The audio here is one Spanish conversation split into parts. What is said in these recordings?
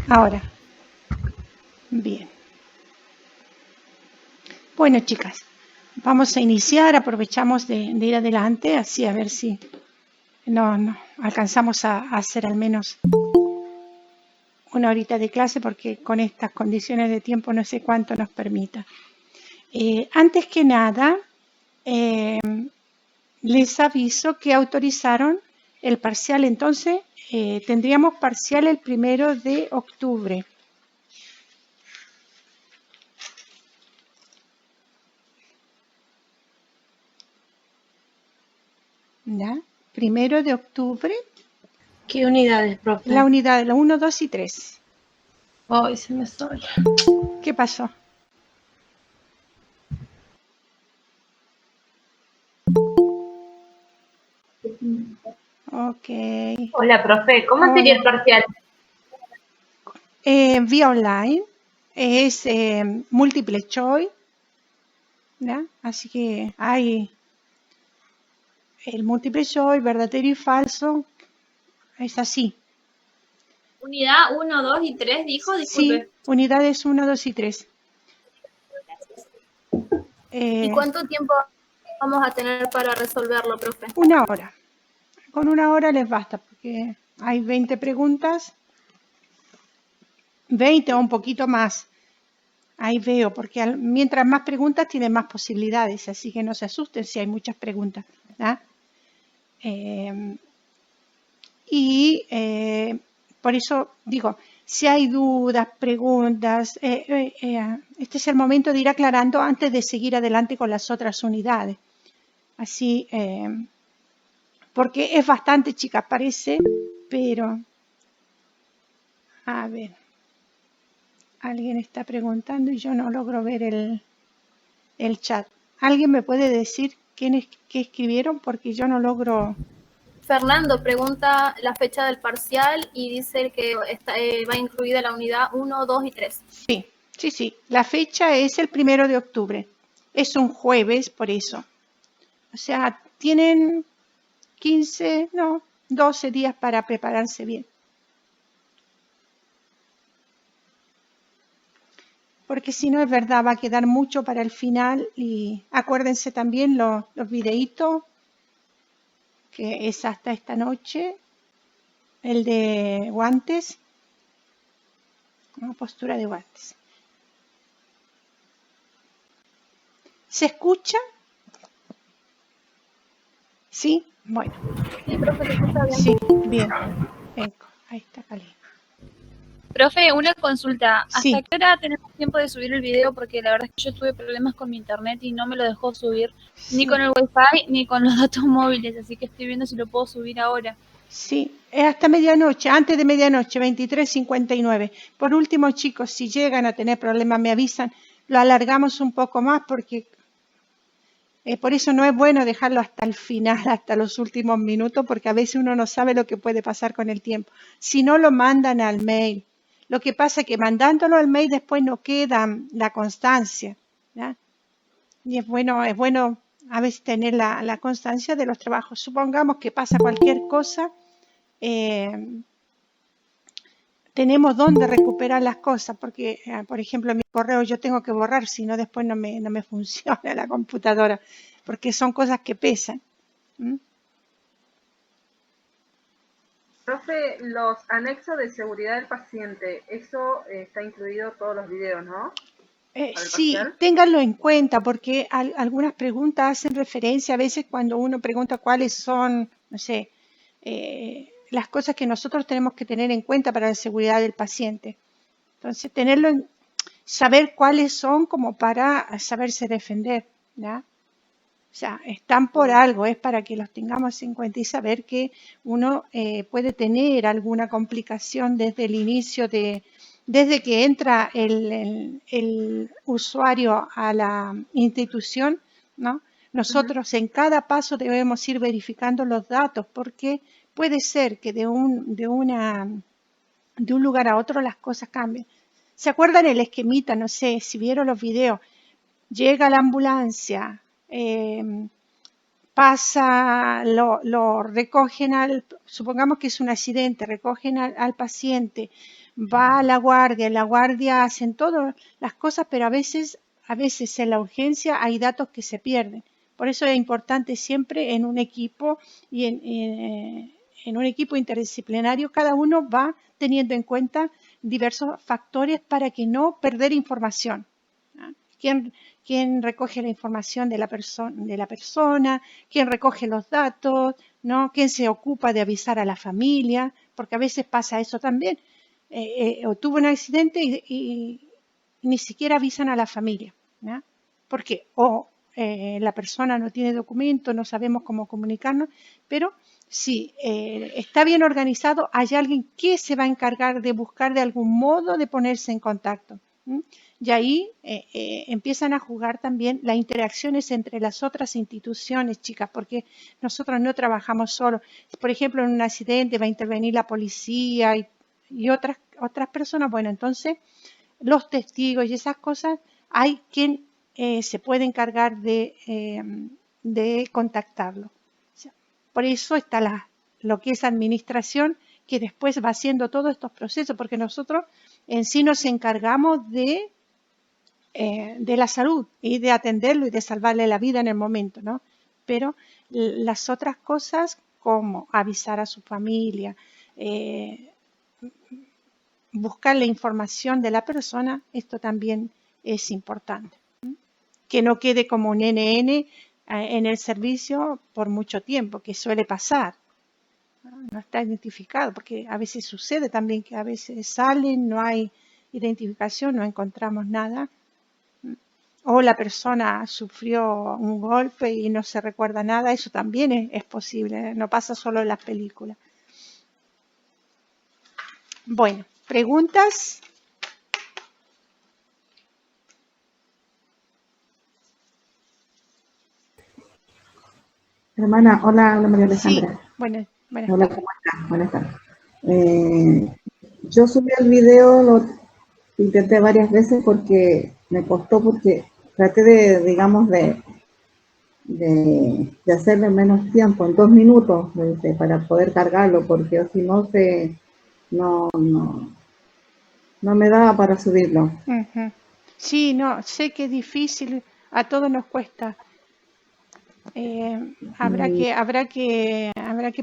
Ahora. Bien. Bueno, chicas, vamos a iniciar. Aprovechamos de ir adelante, así a ver si no alcanzamos a hacer al menos una horita de clase, porque con estas condiciones de tiempo no sé cuánto nos permita. Antes que nada, les aviso que autorizaron el parcial. Entonces, tendríamos parcial el 1 de octubre. ¿Ya? 1 de octubre. ¿Qué unidades, profe? La unidad, la 1, 2 y 3. Ay, se me sola. ¿Qué pasó? Ok. Hola, profe. ¿Cómo sería el parcial? Vía online. Es múltiple choice. ¿Ya? Así que hay el múltiple choice, verdadero y falso. Es así. Unidad 1, 2 y 3, dijo, disculpe. Sí, unidades 1, 2 y 3. ¿Y cuánto tiempo vamos a tener para resolverlo, profe? 1 hora. Con 1 hora les basta, porque hay 20 preguntas. 20 o un poquito más. Ahí veo, porque mientras más preguntas tienen más posibilidades, así que no se asusten si hay muchas preguntas. Por eso digo, si hay dudas, preguntas, este es el momento de ir aclarando antes de seguir adelante con las otras unidades. Así, porque es bastante, chicas, parece, pero... A ver, alguien está preguntando y yo no logro ver el chat. ¿Alguien me puede decir qué escribieron? Porque yo no logro... Fernando pregunta la fecha del parcial y dice que va incluida la unidad 1, 2 y 3. Sí. La fecha es el 1 de octubre. Es un jueves, por eso. O sea, tienen 12 días para prepararse bien. Porque si no, es verdad, va a quedar mucho para el final. Y acuérdense también los videitos, que es hasta esta noche. El de guantes. Una postura de guantes. ¿Se escucha? ¿Sí? Bueno. Sí, profe, se escucha bien. Sí, bien. Ahí está Cali. Profe, una consulta. Sí. ¿Hasta qué hora tenemos tiempo de subir el video? Porque la verdad es que yo tuve problemas con mi internet y no me lo dejó subir ni con el wifi ni con los datos móviles, así que estoy viendo si lo puedo subir ahora. Sí, es hasta medianoche, antes de medianoche, 23:59. Por último, chicos, si llegan a tener problemas, me avisan, lo alargamos un poco más porque por eso no es bueno dejarlo hasta el final, hasta los últimos minutos, porque a veces uno no sabe lo que puede pasar con el tiempo. Si no, lo mandan al mail. Lo que pasa es que mandándolo al mail después no queda la constancia, ¿ya? Y es bueno a veces tener la constancia de los trabajos. Supongamos que pasa cualquier cosa. Tenemos dónde recuperar las cosas, porque, por ejemplo, mi correo yo tengo que borrar, si no después no me funciona la computadora, porque son cosas que pesan. Profe, los anexos de seguridad del paciente, eso está incluido todos los videos, ¿no? Sí, ténganlo en cuenta, porque algunas preguntas hacen referencia a veces cuando uno pregunta cuáles son, no sé, las cosas que nosotros tenemos que tener en cuenta para la seguridad del paciente. Entonces, saber cuáles son como para saberse defender, ¿ya? O sea, están por algo, es para que los tengamos en cuenta y saber que uno puede tener alguna complicación desde el inicio desde que entra el usuario a la institución, ¿no? Nosotros en cada paso debemos ir verificando los datos, porque puede ser que de un lugar a otro las cosas cambien. ¿Se acuerdan el esquemita? No sé, si vieron los videos, llega la ambulancia, pasa, lo recogen supongamos que es un accidente, recogen al paciente, va a la guardia hacen todas las cosas, pero a veces en la urgencia hay datos que se pierden. Por eso es importante siempre en un equipo y en un equipo interdisciplinario, cada uno va teniendo en cuenta diversos factores para que no perder información, ¿no? ¿Quién recoge la información de la persona? ¿Quién recoge los datos? ¿No? ¿Quién se ocupa de avisar a la familia? Porque a veces pasa eso también. O tuvo un accidente y ni siquiera avisan a la familia, ¿no? Porque la persona no tiene documento, no sabemos cómo comunicarnos, pero si está bien organizado, hay alguien que se va a encargar de buscar de algún modo de ponerse en contacto. Y ahí empiezan a jugar también las interacciones entre las otras instituciones, chicas, porque nosotros no trabajamos solos. Por ejemplo, en un accidente va a intervenir la policía y otras personas. Bueno, entonces los testigos y esas cosas, hay quien se puede encargar de contactarlo. O sea, por eso está lo que es administración, que después va haciendo todos estos procesos, porque nosotros en sí nos encargamos de la salud y de atenderlo y de salvarle la vida en el momento, ¿no? Pero las otras cosas, como avisar a su familia, buscar la información de la persona, esto también es importante. Que no quede como un NN en el servicio por mucho tiempo, que suele pasar. No está identificado, porque a veces sucede también que a veces salen, no hay identificación, no encontramos nada. O la persona sufrió un golpe y no se recuerda nada, eso también es posible, no pasa solo en las películas. Bueno, ¿preguntas? Hermana, hola María Alejandra. Sí, buenas hola, ¿cómo estás? Buenas tardes. Yo subí el video, lo intenté varias veces porque me costó, porque traté de hacerlo en menos tiempo, en 2 minutos, para poder cargarlo, porque si no no me daba para subirlo. Sí, no, sé que es difícil, a todos nos cuesta. Habrá que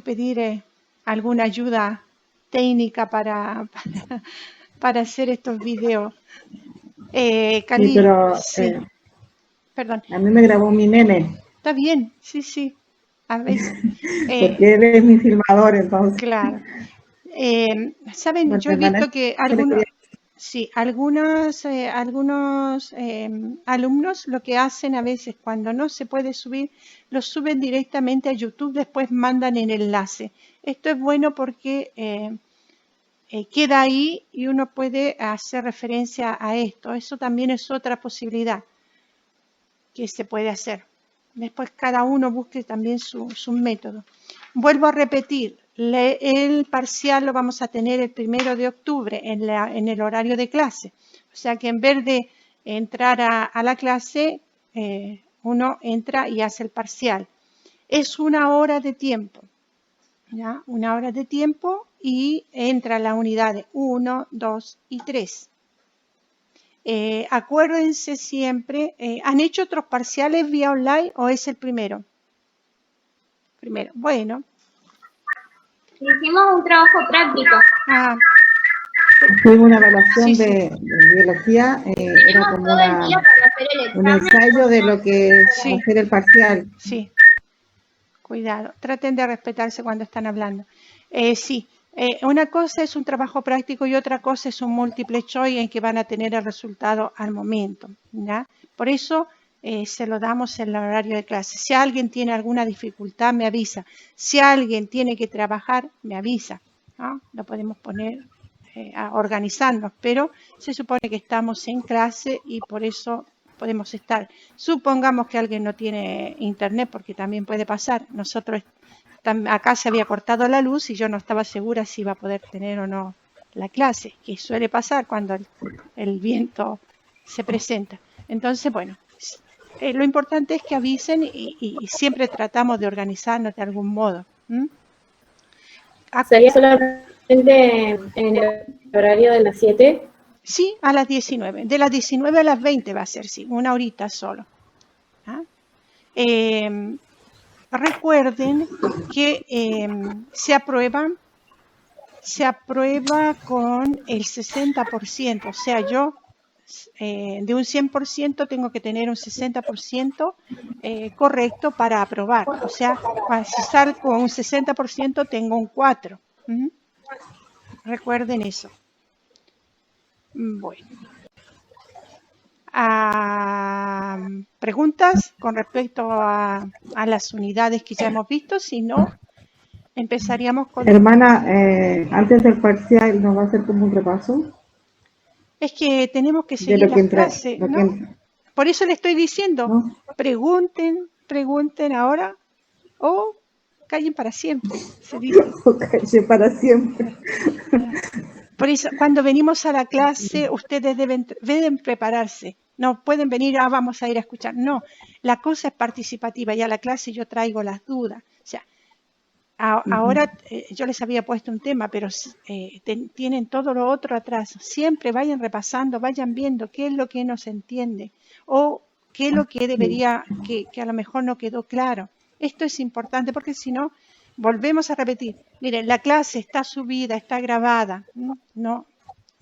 pedir alguna ayuda técnica para hacer estos videos. Cali, sí, pero sí. Perdón. A mí me grabó mi nene. Está bien, sí. A veces. Porque él es mi filmador, entonces. Claro. Saben, Bueno, yo he visto que algunos alumnos lo que hacen a veces cuando no se puede subir, lo suben directamente a YouTube, después mandan el enlace. Esto es bueno porque queda ahí y uno puede hacer referencia a esto. Eso también es otra posibilidad que se puede hacer. Después cada uno busque también su método. Vuelvo a repetir, el parcial lo vamos a tener el 1 de octubre en el horario de clase. O sea que en vez de entrar a la clase, uno entra y hace el parcial. Es 1 hora de tiempo, ¿ya? 1 hora de tiempo y entra la unidad de 1, 2 y 3. Acuérdense siempre, ¿han hecho otros parciales vía online o es el primero? Primero, bueno. Hicimos un trabajo práctico. Fue una evaluación de biología, era como un ensayo de lo que va a ser el parcial. Sí, cuidado, traten de respetarse cuando están hablando. Sí. Una cosa es un trabajo práctico y otra cosa es un multiple choice en que van a tener el resultado al momento, ¿ya? Por eso se lo damos en el horario de clase. Si alguien tiene alguna dificultad, me avisa. Si alguien tiene que trabajar, me avisa, ¿no? Lo podemos poner a organizarnos, pero se supone que estamos en clase y por eso podemos estar. Supongamos que alguien no tiene internet, porque también puede pasar. Nosotros acá se había cortado la luz y yo no estaba segura si iba a poder tener o no la clase, que suele pasar cuando el viento se presenta. Entonces, bueno, lo importante es que avisen y siempre tratamos de organizarnos de algún modo. Sería solamente En el horario de las 7. Sí, a las 19. De las 19 a las 20 va a ser, sí, una horita solo. ¿Ah? Recuerden que se aprueba con el 60%, o sea, yo de un 100% tengo que tener un 60% correcto para aprobar. O sea, si salgo un 60% tengo un 4. Recuerden eso. Bueno. ¿Preguntas con respecto a las unidades que ya hemos visto? Si no, empezaríamos con... Hermana, antes del parcial, ¿nos va a hacer como un repaso? Es que tenemos que De seguir lo que las entra, clases, lo que ¿no? entra, Por eso le estoy diciendo, ¿no? pregunten ahora o callen para siempre, se dice. O calle para siempre. Por eso, cuando venimos a la clase, ustedes deben prepararse. No pueden venir, vamos a ir a escuchar. No, la cosa es participativa y a la clase yo traigo las dudas. O sea, ahora yo les había puesto un tema, pero tienen todo lo otro atrás. Siempre vayan repasando, vayan viendo qué es lo que no se entiende o qué es lo que debería, que a lo mejor no quedó claro. Esto es importante porque si no, volvemos a repetir. Miren, la clase está subida, está grabada. No,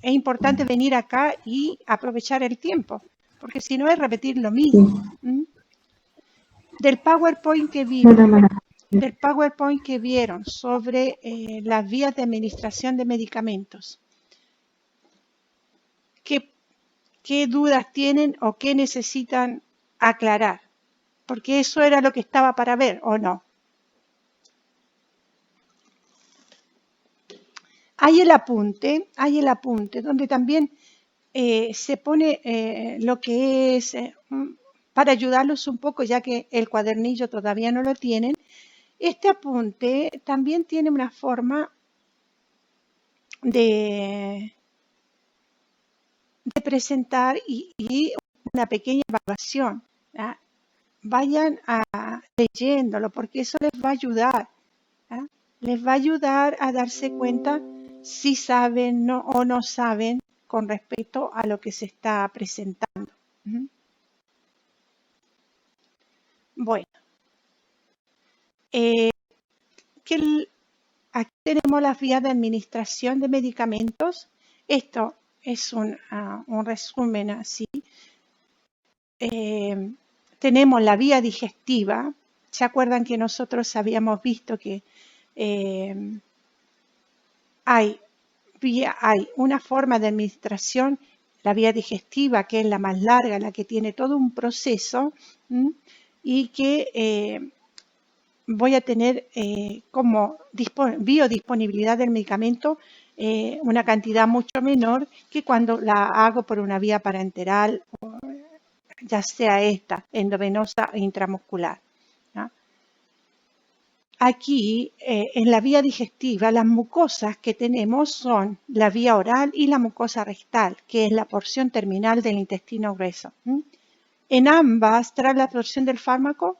es importante venir acá y aprovechar el tiempo, porque si no es repetir lo mismo. Del PowerPoint que vimos. Del PowerPoint que vieron sobre las vías de administración de medicamentos. ¿Qué dudas tienen o qué necesitan aclarar? Porque eso era lo que estaba para ver, ¿o no? Hay el apunte donde también se pone lo que es, para ayudarlos un poco, ya que el cuadernillo todavía no lo tienen. Este apunte también tiene una forma de presentar y una pequeña evaluación. ¿Ah? Vayan leyéndolo porque eso les va a ayudar. ¿Ah? Les va a ayudar a darse cuenta si saben o no saben con respecto a lo que se está presentando. Bueno, aquí tenemos las vías de administración de medicamentos. Esto es un resumen así. Tenemos la vía digestiva. ¿Se acuerdan que nosotros habíamos visto que hay una forma de administración, la vía digestiva, que es la más larga, la que tiene todo un proceso, y que voy a tener como biodisponibilidad del medicamento una cantidad mucho menor que cuando la hago por una vía parenteral, ya sea esta, endovenosa e intramuscular. ¿No? Aquí, en la vía digestiva, las mucosas que tenemos son la vía oral y la mucosa rectal, que es la porción terminal del intestino grueso. En ambas, tras la absorción del fármaco,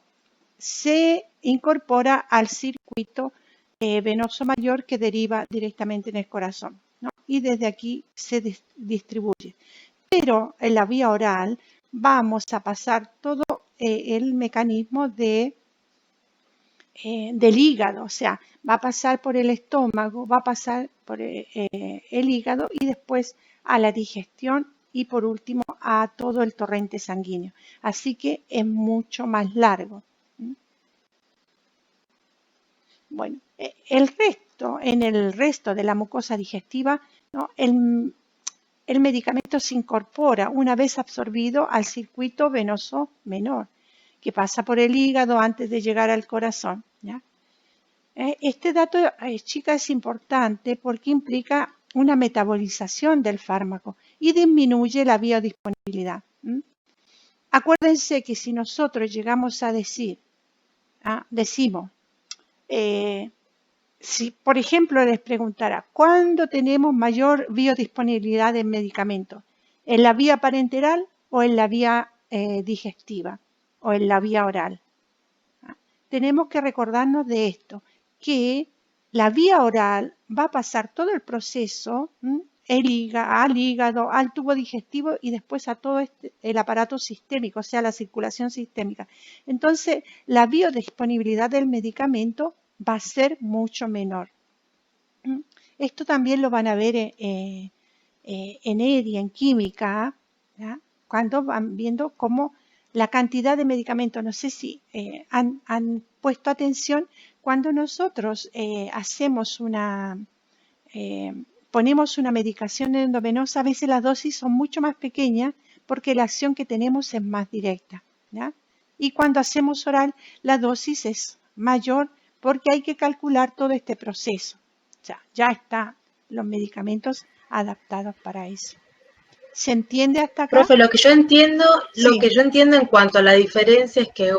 se incorpora al circuito venoso mayor que deriva directamente en el corazón, ¿no? Y desde aquí se distribuye. Pero en la vía oral vamos a pasar todo el mecanismo del hígado, o sea, va a pasar por el estómago, va a pasar por el hígado y después a la digestión y por último a todo el torrente sanguíneo. Así que es mucho más largo. Bueno, en el resto de la mucosa digestiva, ¿no? El medicamento se incorpora una vez absorbido al circuito venoso menor, que pasa por el hígado antes de llegar al corazón. ¿Ya? Este dato, chicas, es importante porque implica una metabolización del fármaco y disminuye la biodisponibilidad. Acuérdense que si nosotros llegamos a decimos, si por ejemplo les preguntara, ¿cuándo tenemos mayor biodisponibilidad de medicamentos? ¿En la vía parenteral o en la vía digestiva o en la vía oral? Tenemos que recordarnos de esto, que la vía oral va a pasar todo el proceso, al hígado, al tubo digestivo y después a todo el aparato sistémico, o sea, la circulación sistémica. Entonces, la biodisponibilidad del medicamento va a ser mucho menor. Esto también lo van a ver en EDI, en química, ¿ya? Cuando van viendo cómo la cantidad de medicamentos, no sé si han puesto atención, cuando nosotros ponemos una medicación endovenosa, a veces las dosis son mucho más pequeñas porque la acción que tenemos es más directa, ¿ya? Y cuando hacemos oral, la dosis es mayor porque hay que calcular todo este proceso. O sea, ya están los medicamentos adaptados para eso. ¿Se entiende hasta acá? Profe, lo que yo entiendo Sí. en cuanto a la diferencia es que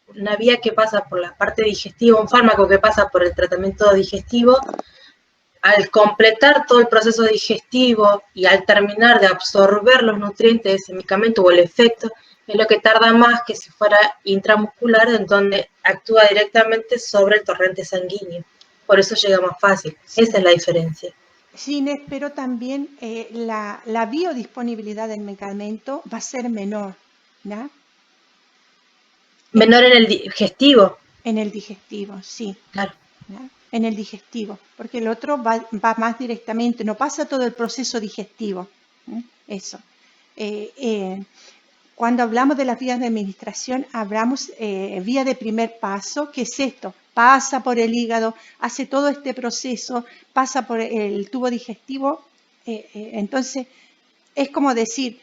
una vía que pasa por la parte digestiva, un fármaco que pasa por el tratamiento digestivo, al completar todo el proceso digestivo y al terminar de absorber los nutrientes de ese medicamento o el efecto, es lo que tarda más que si fuera intramuscular, en donde actúa directamente sobre el torrente sanguíneo. Por eso llega más fácil. Sí. Esa es la diferencia. Sí, pero también la biodisponibilidad del medicamento va a ser menor, ¿no? Menor en el digestivo. En el digestivo, sí. Claro. ¿No? En el digestivo, porque el otro va más directamente, no pasa todo el proceso digestivo. Eso. Cuando hablamos de las vías de administración, hablamos vía de primer paso, que es esto, pasa por el hígado, hace todo este proceso, pasa por el tubo digestivo, entonces es como decir,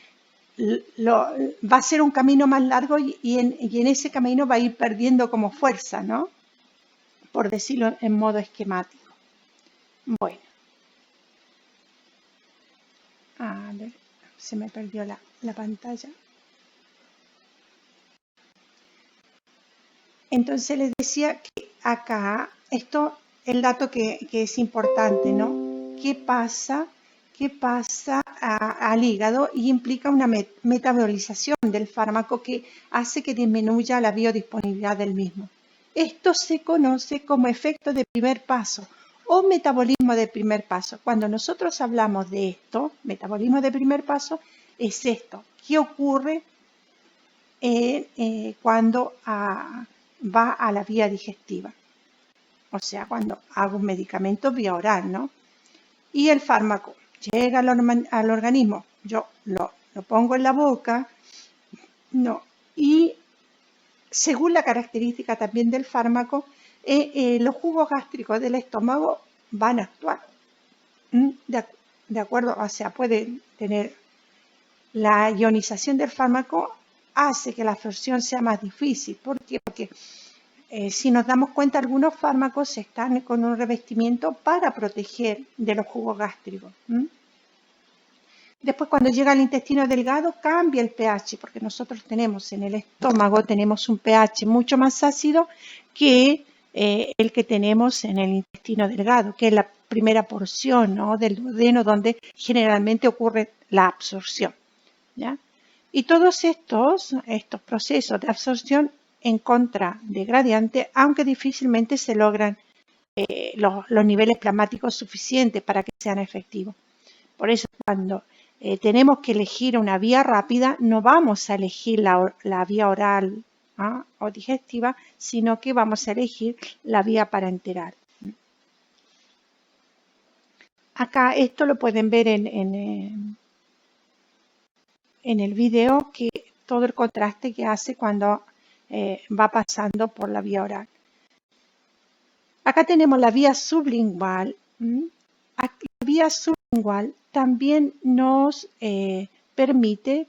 va a ser un camino más largo y en ese camino va a ir perdiendo como fuerza, ¿no? Por decirlo en modo esquemático. Bueno. A ver, se me perdió la pantalla. Entonces les decía que acá, el dato que es importante, ¿no? ¿Qué pasa al hígado? Y implica una metabolización del fármaco que hace que disminuya la biodisponibilidad del mismo. Esto se conoce como efecto de primer paso o metabolismo de primer paso. Cuando nosotros hablamos de esto, metabolismo de primer paso, es esto. ¿Qué ocurre cuando va a la vía digestiva? O sea, cuando hago un medicamento vía oral, ¿no? Y el fármaco llega al organismo, yo lo pongo en la boca, no, y según la característica también del fármaco, los jugos gástricos del estómago van a actuar. De acuerdo, o sea, puede tener la ionización del fármaco hace que la absorción sea más difícil. ¿Por qué? Porque si nos damos cuenta, algunos fármacos están con un revestimiento para proteger de los jugos gástricos. Después, cuando llega al intestino delgado, cambia el pH, porque nosotros tenemos en el estómago, tenemos un pH mucho más ácido que el que tenemos en el intestino delgado, que es la primera porción, ¿no?, del duodeno, donde generalmente ocurre la absorción, ¿ya? Y todos estos procesos de absorción en contra de gradiente, aunque difícilmente se logran los niveles plasmáticos suficientes para que sean efectivos. Por eso, cuando tenemos que elegir una vía rápida, no vamos a elegir la vía oral o digestiva, sino que vamos a elegir la vía parenteral. Acá esto lo pueden ver en el video, que todo el contraste que hace cuando va pasando por la vía oral. Acá tenemos la vía sublingual. La vía sublingual también nos permite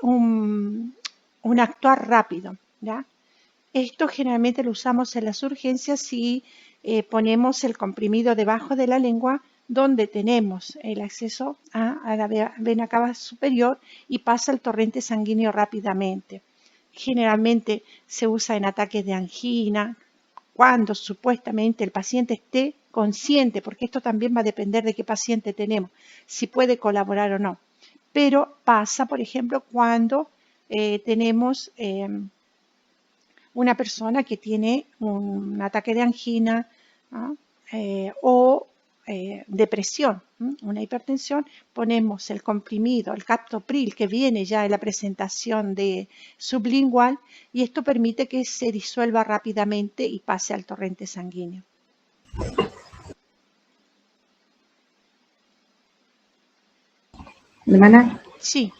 un actuar rápido, ¿ya? Esto generalmente lo usamos en las urgencias si ponemos el comprimido debajo de la lengua, donde tenemos el acceso a la vena cava superior y pasa el torrente sanguíneo rápidamente. Generalmente se usa en ataques de angina, cuando supuestamente el paciente esté consciente, porque esto también va a depender de qué paciente tenemos, si puede colaborar o no. Pero pasa, por ejemplo, cuando tenemos una persona que tiene un ataque de angina ¿no? O depresión, una hipertensión, ponemos el comprimido, el captopril, que viene ya en la presentación de sublingual, y esto permite que se disuelva rápidamente y pase al torrente sanguíneo. Hermana, Sí,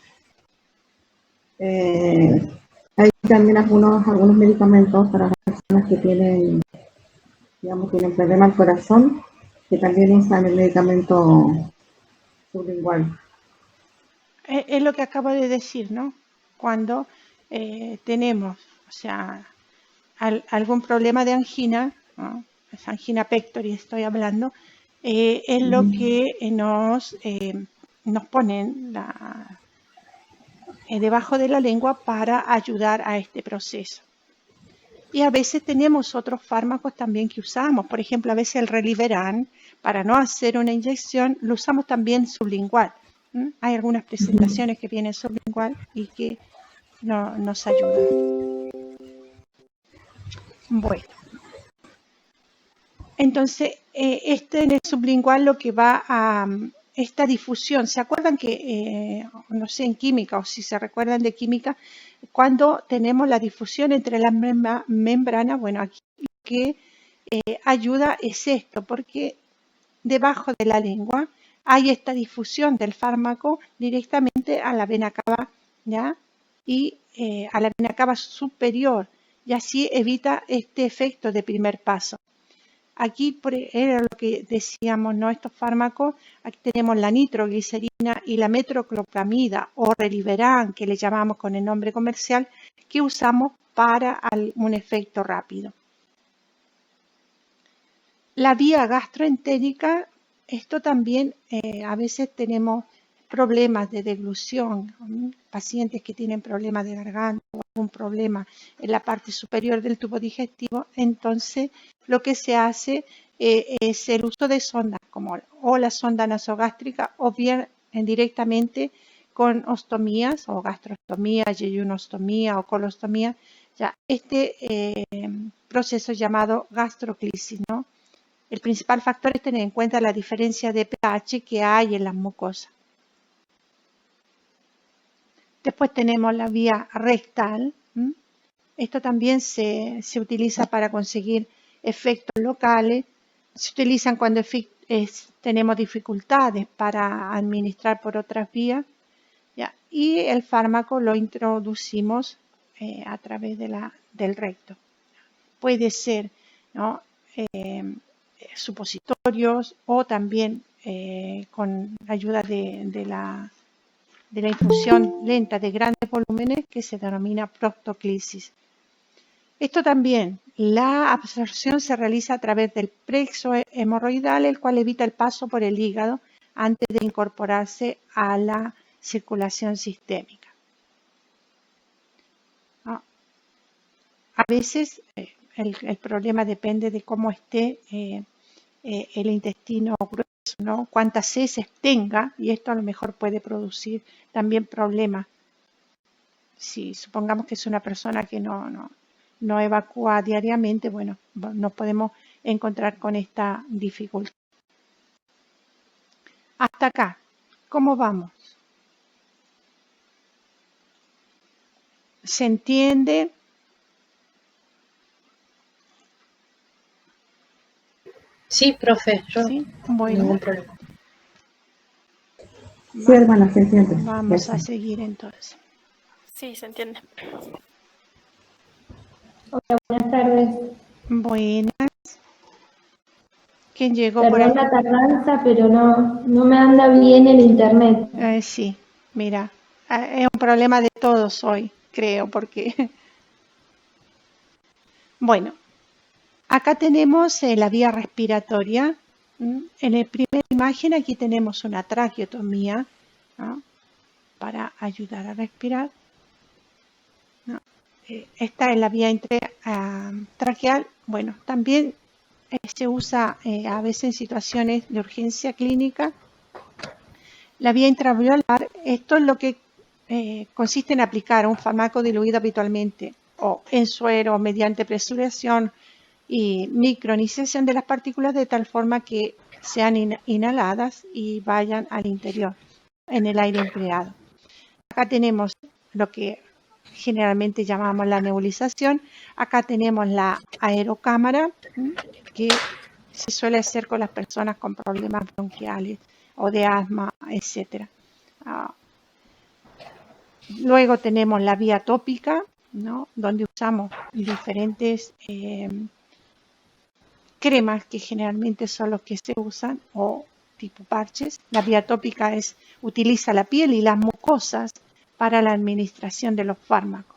hay también algunos medicamentos para las personas que tienen, digamos, tienen problema al corazón, que también usan el medicamento sublingual. es lo que acabo de decir, ¿no? Cuando tenemos, o sea, algún problema de angina, ¿no? Es angina pectori estoy hablando, es lo que nos ponen debajo de la lengua para ayudar a este proceso. Y a veces tenemos otros fármacos también que usamos. Por ejemplo, a veces el Reliveran, para no hacer una inyección, lo usamos también sublingual. Hay algunas presentaciones que vienen sublingual y que nos ayudan. Bueno. Entonces, en el sublingual lo que va a esta difusión, ¿se acuerdan que, no sé, en química, o si se recuerdan de química, cuando tenemos la difusión entre las membranas, bueno, aquí lo que ayuda es esto, porque debajo de la lengua hay esta difusión del fármaco directamente a la vena cava, ¿ya? Y a la vena cava superior, y así evita este efecto de primer paso. Aquí era lo que decíamos, ¿no? Estos fármacos, aquí tenemos la nitroglicerina y la metroclopramida o Reliveran, que le llamamos con el nombre comercial, que usamos para un efecto rápido. La vía gastroentérica, esto también a veces tenemos problemas de deglución, pacientes que tienen problemas de garganta o algún problema en la parte superior del tubo digestivo, entonces lo que se hace es el uso de sondas como o la sonda nasogástrica o bien directamente con ostomías o gastrostomía, yeyunostomía o colostomía, ya este proceso llamado gastroclisis, ¿no? El principal factor es tener en cuenta la diferencia de pH que hay en las mucosas. Después tenemos la vía rectal. Esto también se utiliza para conseguir efectos locales. Se utilizan cuando tenemos dificultades para administrar por otras vías. ¿Ya? Y el fármaco lo introducimos a través del recto. Puede ser, ¿no? Supositorios o también con ayuda de la infusión lenta de grandes volúmenes que se denomina proctoclisis. Esto también, la absorción se realiza a través del plexo hemorroidal, el cual evita el paso por el hígado antes de incorporarse a la circulación sistémica. A veces el problema depende de cómo esté el intestino grueso, ¿no? Cuántas heces tenga, y esto a lo mejor puede producir también problemas. Si supongamos que es una persona que no evacúa diariamente, bueno, nos podemos encontrar con esta dificultad. Hasta acá, ¿cómo vamos? ¿Se entiende? Sí, profe, yo ¿Sí? Bueno. ningún problema. Sí, hermana, se entiende. Vamos a seguir entonces. Sí, se entiende. Hola, buenas tardes. Buenas. ¿Quién llegó por Perdón acá? la tardanza, pero no me anda bien el internet. Sí, mira, es un problema de todos hoy, creo, porque... Bueno, acá tenemos la vía respiratoria. En la primera imagen aquí tenemos una traqueotomía, ¿no? Para ayudar a respirar. ¿No? Esta es la vía traqueal. Bueno, también se usa a veces en situaciones de urgencia clínica. La vía intraalveolar, esto es lo que consiste en aplicar un fármaco diluido habitualmente o en suero mediante presurización y micronización de las partículas de tal forma que sean inhaladas y vayan al interior en el aire empleado. Acá tenemos lo que generalmente llamamos la nebulización. Acá tenemos la aerocámara, que se suele hacer con las personas con problemas bronquiales o de asma, etc. Luego tenemos la vía tópica, ¿no? Donde usamos diferentes cremas que generalmente son los que se usan o tipo parches. La vía tópica utiliza la piel y las mucosas para la administración de los fármacos.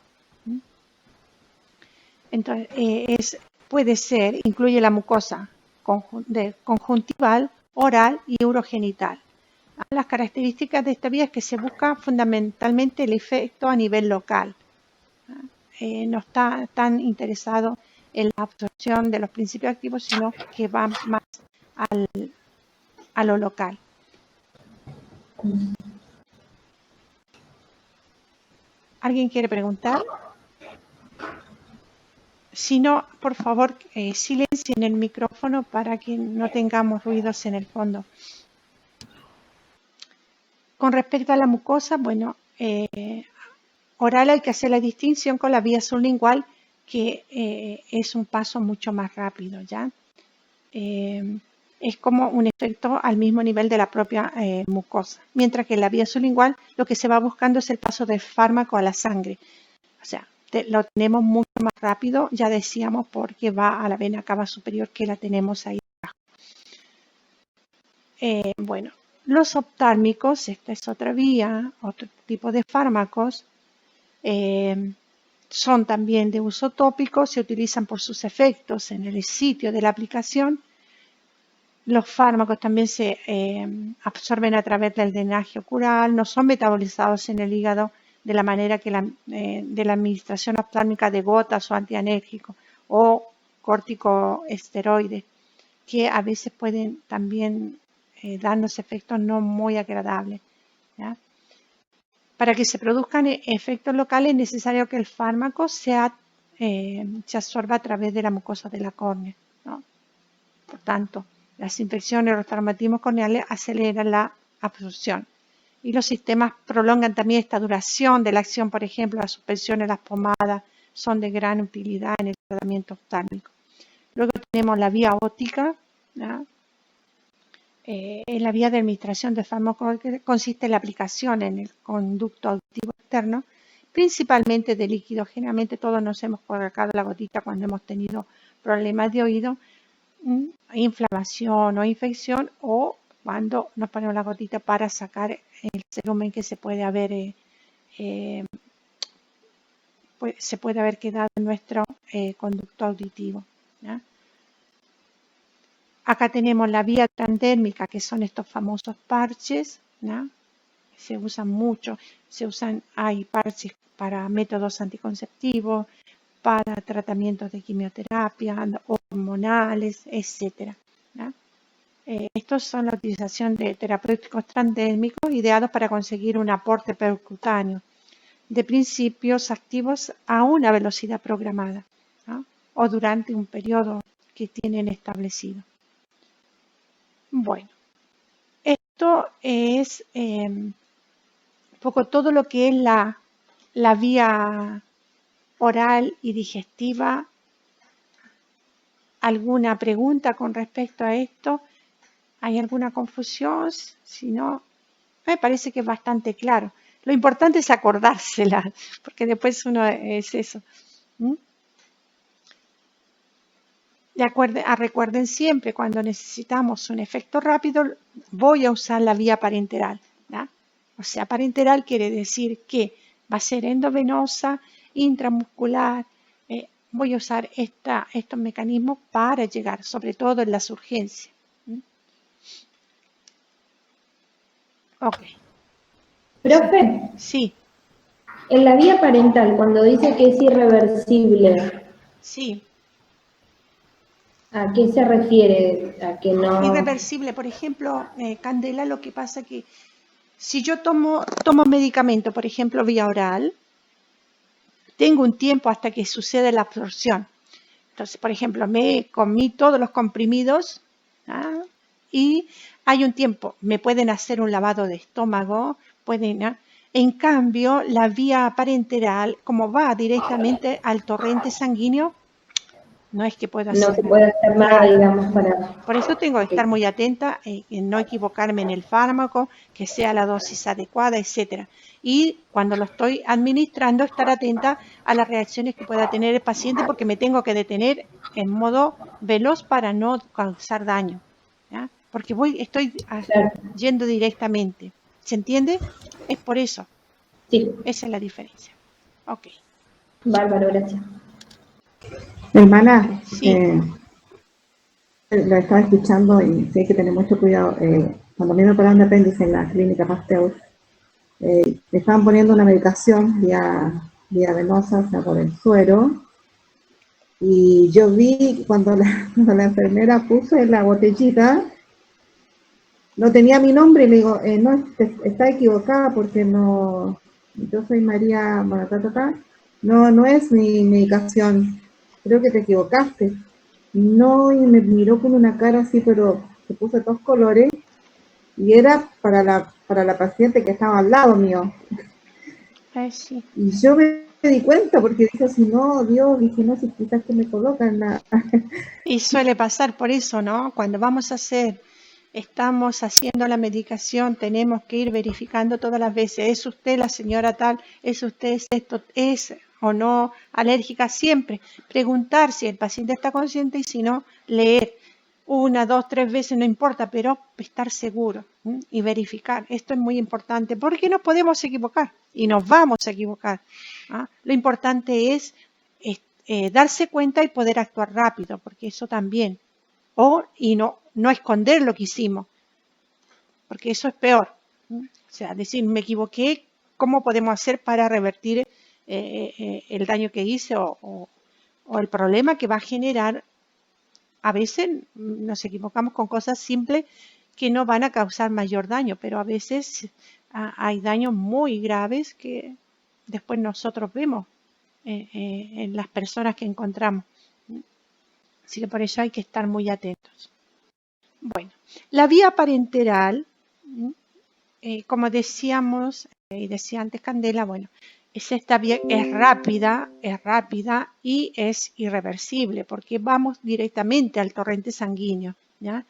Entonces, puede ser, incluye la mucosa conjuntival, oral y urogenital. Las características de esta vía es que se busca fundamentalmente el efecto a nivel local. No está tan interesado en la absorción de los principios activos, sino que va más a lo local. ¿Alguien quiere preguntar? Si no, por favor, silencien el micrófono para que no tengamos ruidos en el fondo. Con respecto a la mucosa, bueno, oral hay que hacer la distinción con la vía sublingual, que es un paso mucho más rápido, ¿ya? Es como un efecto al mismo nivel de la propia mucosa, mientras que en la vía sublingual lo que se va buscando es el paso del fármaco a la sangre. O sea, lo tenemos mucho más rápido, ya decíamos, porque va a la vena cava superior que la tenemos ahí abajo. Bueno, los oftálmicos, esta es otra vía, otro tipo de fármacos, son también de uso tópico, se utilizan por sus efectos en el sitio de la aplicación. Los fármacos también se absorben a través del drenaje ocular, no son metabolizados en el hígado de la manera que de la administración oftálmica de gotas o antianérgicos o corticoesteroides, que a veces pueden también darnos efectos no muy agradables, ¿ya? Para que se produzcan efectos locales es necesario que el fármaco se absorba a través de la mucosa de la córnea, ¿no? Por tanto, las infecciones o los traumatismos corneales aceleran la absorción. Y los sistemas prolongan también esta duración de la acción, por ejemplo, las suspensiones, las pomadas, son de gran utilidad en el tratamiento oftálmico. Luego tenemos la vía óptica, ¿no? En la vía de administración de fármacos consiste en la aplicación en el conducto auditivo externo, principalmente de líquido. Generalmente todos nos hemos colocado la gotita cuando hemos tenido problemas de oído, inflamación o infección, o cuando nos ponemos la gotita para sacar el cerumen que se puede haber quedado en nuestro conducto auditivo, ¿ya? Acá tenemos la vía transdérmica, que son estos famosos parches, ¿no? Se usan mucho, hay parches para métodos anticonceptivos, para tratamientos de quimioterapia, hormonales, etc. Estos son la utilización de terapéuticos transdérmicos ideados para conseguir un aporte percutáneo de principios activos a una velocidad programada, ¿no? O durante un periodo que tienen establecido. Bueno, esto es un poco todo lo que es la vía oral y digestiva. ¿Alguna pregunta con respecto a esto? ¿Hay alguna confusión? Si no, me parece que es bastante claro. Lo importante es acordársela, porque después uno es eso. Recuerden siempre, cuando necesitamos un efecto rápido, voy a usar la vía parenteral, ¿no? O sea, parenteral quiere decir que va a ser endovenosa, intramuscular. Voy a usar estos mecanismos para llegar, sobre todo en las urgencias. Ok. Profe, Sí, en la vía parental, cuando dice que es irreversible, sí. ¿a qué se refiere? ¿A que no? Irreversible, por ejemplo, Candela, lo que pasa que si yo tomo medicamento, por ejemplo, vía oral, tengo un tiempo hasta que sucede la absorción. Entonces, por ejemplo, me comí todos los comprimidos, ¿ah? Y hay un tiempo, me pueden hacer un lavado de estómago, pueden, ¿ah? En cambio, la vía parenteral, como va directamente al torrente sanguíneo, no es que pueda No hacer se nada. puede hacer nada, Claro. digamos, para... Por eso tengo que Ok. estar muy atenta en no equivocarme en el fármaco, que sea la dosis adecuada, etcétera. Y cuando lo estoy administrando, estar atenta a las reacciones que pueda tener el paciente, porque me tengo que detener en modo veloz para no causar daño, ¿ya? Porque estoy Claro. yendo directamente. ¿Se entiende? Es por eso. Sí, Esa es la diferencia. Ok. bárbaro, gracias. Hermana, Sí. la estaba escuchando y sí hay que tener mucho cuidado. Cuando a mí me operaron de apéndice en la clínica Pasteur, me estaban poniendo una medicación vía venosa, o sea, por el suero, y yo vi cuando cuando la enfermera puso en la botellita, no tenía mi nombre, y le digo, no, está equivocada porque no, yo soy María, bueno, no es mi medicación, creo que te equivocaste. No, y me miró con una cara así, pero se puso todos colores, y era para la paciente que estaba al lado mío. Sí. Y yo me di cuenta, porque dije, si no, Dios, dije, no, si quizás que me colocan la... Y suele pasar por eso, ¿no? Cuando estamos haciendo la medicación, tenemos que ir verificando todas las veces, ¿es usted la señora tal? ¿Es usted esto? ¿Es o no alérgica? Siempre preguntar si el paciente está consciente y si no, leer 1, 2, 3 veces, no importa, pero estar seguro, ¿m? Y verificar. Esto es muy importante porque nos podemos equivocar y nos vamos a equivocar, ¿ah? Lo importante es darse cuenta y poder actuar rápido, porque eso también. Y no esconder lo que hicimos, porque eso es peor. O sea, decir, me equivoqué, ¿cómo podemos hacer para revertir el daño que hice o el problema que va a generar? A veces nos equivocamos con cosas simples que no van a causar mayor daño, pero a veces hay daños muy graves que después nosotros vemos en las personas que encontramos. Así que por eso hay que estar muy atentos. Bueno, la vía parenteral, como decíamos, y decía antes Candela, bueno, esta vía es rápida y es irreversible porque vamos directamente al torrente sanguíneo, ¿ya?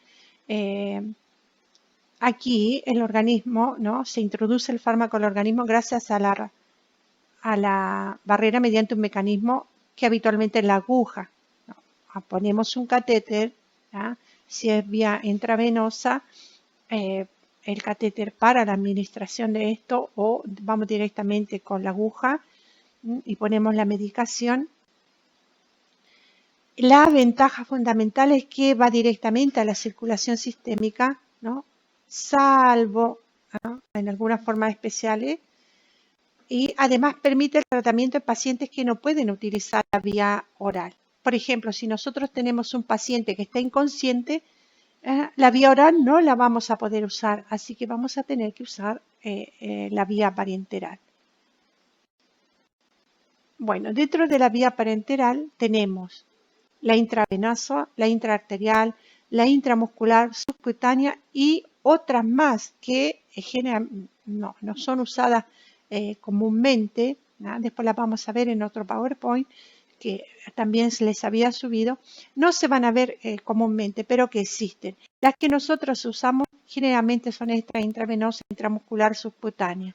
Aquí el organismo, ¿no? Se introduce el fármaco al organismo gracias a la barrera mediante un mecanismo que habitualmente es la aguja, ¿no? Ponemos un catéter, ¿ya? Si es vía intravenosa, el catéter para la administración de esto, o vamos directamente con la aguja y ponemos la medicación. La ventaja fundamental es que va directamente a la circulación sistémica, ¿no? Salvo, ¿no?, en algunas formas especiales, y además permite el tratamiento de pacientes que no pueden utilizar la vía oral. Por ejemplo, si nosotros tenemos un paciente que está inconsciente, la vía oral no la vamos a poder usar, así que vamos a tener que usar la vía parenteral. Bueno, dentro de la vía parenteral tenemos la intravenosa, la intraarterial, la intramuscular, subcutánea y otras más que no son usadas comúnmente, ¿no? Después las vamos a ver en otro PowerPoint que también se les había subido, no se van a ver comúnmente, pero que existen. Las que nosotros usamos generalmente son esta intravenosa, intramuscular, subcutánea.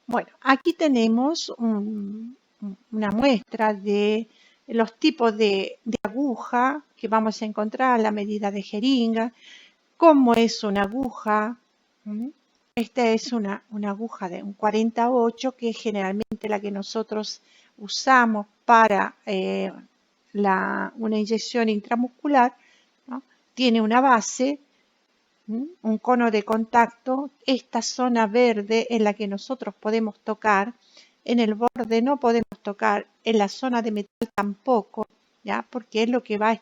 Bueno, aquí tenemos una muestra de los tipos de aguja que vamos a encontrar, la medida de jeringa, cómo es una aguja. Esta es una aguja de un 48, que es generalmente la que nosotros usamos para una inyección intramuscular, ¿no? Tiene una base, un cono de contacto, esta zona verde en la que nosotros podemos tocar, en el borde no podemos tocar, en la zona de metal tampoco, ¿ya? Porque es lo que va a